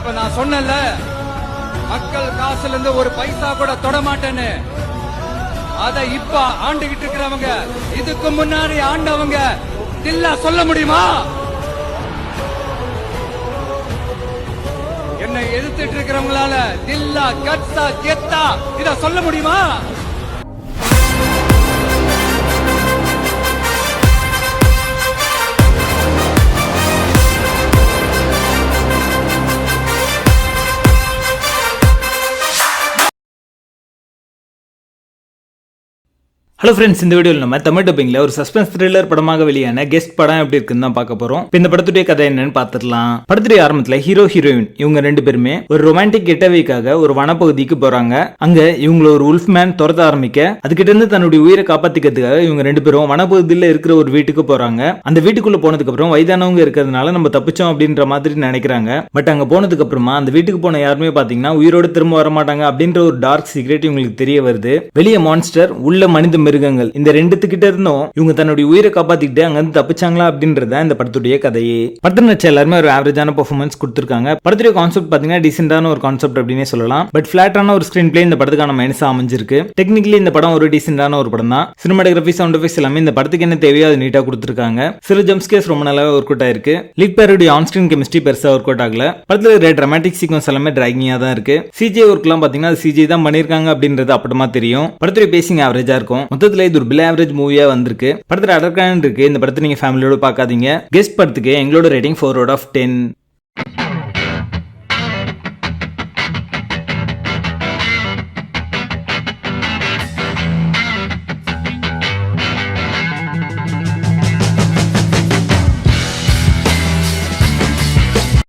இப்ப நான் சொன்னல, மக்கள் காசுல இருந்து ஒரு பைசா கூட தொட மாட்டேன்னு. அத இப்ப ஆண்டுகிட்டு இருக்கிறவங்க, இதுக்கு முன்னாடி ஆண்டவங்க தில்லா சொல்ல முடியுமா? என்னை எதிர்த்துட்டு இருக்கிறவங்களால தில்லா கட்சா கெத்தா இத சொல்ல முடியுமா? ஹலோ ஃப்ரெண்ட்ஸ், இந்த வீடியோவில் நம்ம தமிழ் டப்பிங்ல ஒரு சஸ்பென்ஸ் த்ரில்லர் படமாக வெளியான கெஸ்ட் படம் எப்படி இருக்குன்னு தான் பார்க்க போறோம். இந்த படத்துடைய கதை என்னன்னு பார்த்துடலாம். படத்துடைய ஆரம்பத்துல ஹீரோ ஹீரோயின் இவங்க ரெண்டு பேருமே ஒரு ரொமான்டிக் கெட்டவேக்காக ஒரு வனப்பகுதிக்கு போறாங்க. அங்க இவங்கள ஒரு உல்ஃப் மேன் துரத்த ஆரம்பிக்க, அதுகிட்ட இருந்து தன்னுடைய உயிரை காப்பாத்திக்கிறதுக்காக இவங்க ரெண்டு பேரும் வனப்பகுதியில் இருக்கிற ஒரு வீட்டுக்கு போறாங்க. அந்த வீட்டுக்குள்ள போனதுக்கு அப்புறம் வயதானவங்க இருக்கிறதுனால நம்ம தப்பிச்சோம் அப்படின்ற மாதிரி நினைக்கிறாங்க. பட் அங்க போனதுக்கு அப்புறமா அந்த வீட்டுக்கு போன யாருமே பாத்தீங்கன்னா உயிரோட திரும்ப வர மாட்டாங்க அப்படின்ற ஒரு டார்க் சீக்ரெட் இவங்களுக்கு தெரிய வருது. வெளியே மான்ஸ்டர், உள்ள மனித மிருகங்கள், இந்த ரெண்டுத்துக்கிட்ட இருந்தும் இவங்க தன்னுடைய உயிரை காப்பாத்திக்கிட்டு அங்க இருந்து தப்பிச்சாங்களா அப்படின்றத இந்த படத்துடைய கதையே. படத்துல நடிச்ச எல்லாருமே ஒரு ஆவரேஜான பெர்ஃபார்மன்ஸ் கொடுத்திருக்காங்க. படத்துடைய கான்செப்ட் பாத்தீங்கன்னா டீசென்டான ஒரு கான்செப்ட் அப்படின்னே சொல்லலாம். பட் பிளாட்டான ஒரு ஸ்கிரீன் பிளே இந்த படத்துக்கான மைனஸா அமைஞ்சிருக்கு. டெக்னிக்கலி இந்த படம் ஒரு டீசென்டான ஒரு படம் தான். சினிமாட்டோகிராஃபி, சவுண்ட் எஃபெக்ட்ஸ் எல்லாமே இந்த படத்துக்கு என்ன தேவையோ அது நீட்டா கொடுத்திருக்காங்க. சில ஜம்ப் ஸ்கேர்ஸ் ரொம்ப நல்லாவே ஒர்க் அவுட் ஆயிருக்கு. லீட் பேருடைய ஆன் ஸ்கிரீன் கெமிஸ்ட்ரி பெருசா ஒர்க் அவுட் ஆகல. படத்துல இருக்கிற டிராமாட்டிக் சீக்வன்ஸ் எல்லாமே டிராகிங்கா தான் இருக்கு. சிஜி ஒர்க் எல்லாம் பாத்தீங்கன்னா அது சிஜி தான் பண்ணிருக்காங்க அப்படின்றது அப்படமா தெரியும். படத்துடைய பேசிங் ஆவரேஜா இருக்கும். மொத்தத்துல இது ஒரு பில் ஆவரேஜ் மூவியா வந்திருக்கு. படத்துல அடர்கான் இருக்கு. இந்த படத்தை நீங்க ஃபேமிலியோட பார்க்காதீங்க. கெஸ்ட் படத்துக்கு எங்களோட ரேட்டிங் 4 out of 10.